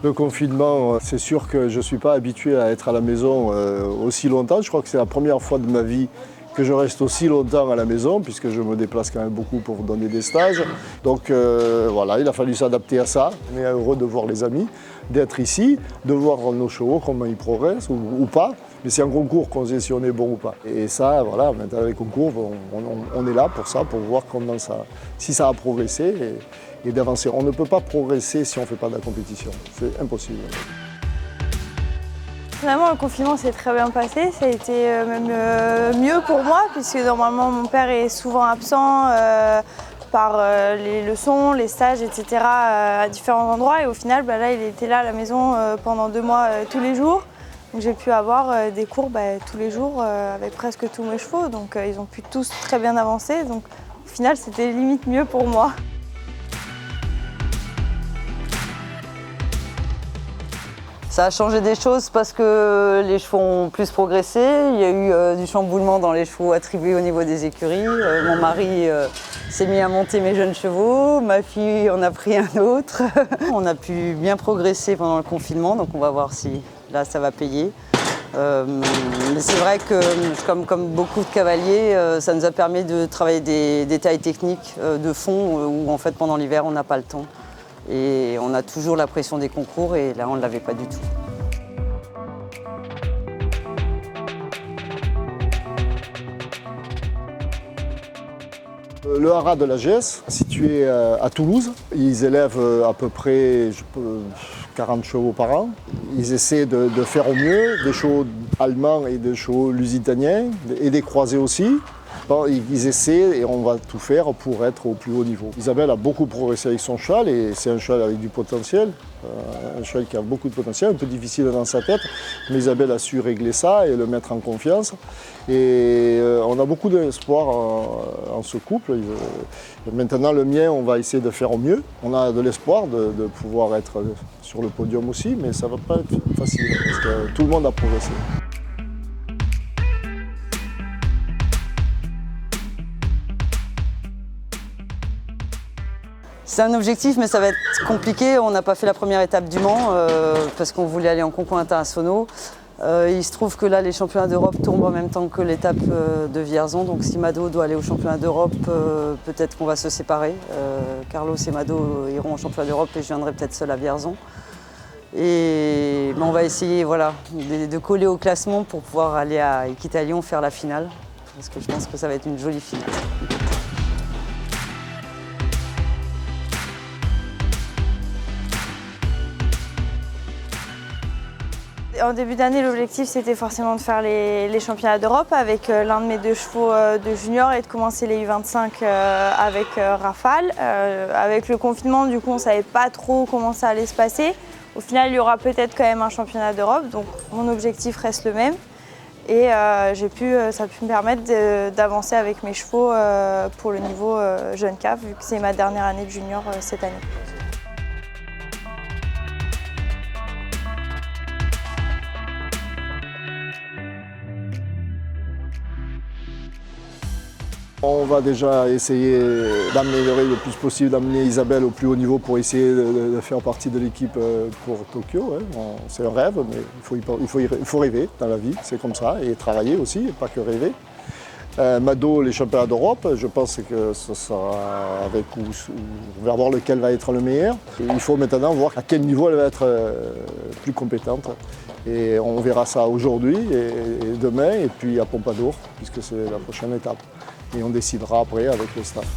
Le confinement, c'est sûr que je ne suis pas habitué à être à la maison aussi longtemps. Je crois que c'est la première fois de ma vie que je reste aussi longtemps à la maison, puisque je me déplace quand même beaucoup pour donner des stages. Donc voilà, il a fallu s'adapter à ça. On est heureux de voir les amis, d'être ici, de voir nos chevaux, comment ils progressent ou pas. Mais c'est un concours qu'on sait si on est bon ou pas. Et ça, voilà, maintenant les concours, on est là pour ça, pour voir comment si ça a progressé et d'avancer. On ne peut pas progresser si on ne fait pas de la compétition. C'est impossible. Finalement, le confinement s'est très bien passé. Ça a été même mieux pour moi, puisque normalement, mon père est souvent absent par les leçons, les stages, etc. À différents endroits. Et au final, là, il était là à la maison pendant 2 mois tous les jours. Donc j'ai pu avoir des cours tous les jours avec presque tous mes chevaux. Donc ils ont pu tous très bien avancer. Donc au final, c'était limite mieux pour moi. Ça a changé des choses parce que les chevaux ont plus progressé. Il y a eu du chamboulement dans les chevaux attribués au niveau des écuries. Mon mari s'est mis à monter mes jeunes chevaux. Ma fille en a pris un autre. On a pu bien progresser pendant le confinement, donc on va voir si là ça va payer. Mais c'est vrai que comme beaucoup de cavaliers, ça nous a permis de travailler des détails techniques de fond où en fait pendant l'hiver on n'a pas le temps. Et on a toujours la pression des concours et là on ne l'avait pas du tout. Le haras de la GS, situé à Toulouse, ils élèvent à peu près 40 chevaux par an. Ils essaient de faire au mieux, des chevaux allemands et des chevaux lusitaniens et des croisés aussi. Ils essaient et on va tout faire pour être au plus haut niveau. Isabelle a beaucoup progressé avec son cheval et c'est un cheval avec du potentiel, un cheval qui a beaucoup de potentiel, un peu difficile dans sa tête, mais Isabelle a su régler ça et le mettre en confiance. Et on a beaucoup d'espoir en ce couple. Maintenant le mien, on va essayer de faire au mieux. On a de l'espoir de pouvoir être sur le podium aussi, mais ça ne va pas être facile parce que tout le monde a progressé. C'est un objectif, mais ça va être compliqué. On n'a pas fait la première étape du Mans parce qu'on voulait aller en concours internationaux. Il se trouve que là, les championnats d'Europe tombent en même temps que l'étape de Vierzon. Donc si Mado doit aller au championnat d'Europe, peut-être qu'on va se séparer. Carlos et Mado iront au championnat d'Europe et je viendrai peut-être seule à Vierzon. Et on va essayer de coller au classement pour pouvoir aller à Équitalion faire la finale. Parce que je pense que ça va être une jolie finale. En début d'année, l'objectif c'était forcément de faire les championnats d'Europe avec l'un de mes 2 chevaux de junior et de commencer les U25 avec Rafale. Avec le confinement, du coup, on ne savait pas trop comment ça allait se passer. Au final, il y aura peut-être quand même un championnat d'Europe, donc mon objectif reste le même. Et ça a pu me permettre d'avancer avec mes chevaux pour le niveau jeune cave, vu que c'est ma dernière année de junior cette année. On va déjà essayer d'améliorer le plus possible, d'amener Isabelle au plus haut niveau pour essayer de faire partie de l'équipe pour Tokyo. C'est un rêve, mais il faut rêver dans la vie, c'est comme ça, et travailler aussi, et pas que rêver. Mado, les championnats d'Europe, je pense que ce sera avec on va voir lequel va être le meilleur. Et il faut maintenant voir à quel niveau elle va être plus compétente. Et on verra ça aujourd'hui et demain, et puis à Pompadour, puisque c'est la prochaine étape. Et on décidera après avec le staff.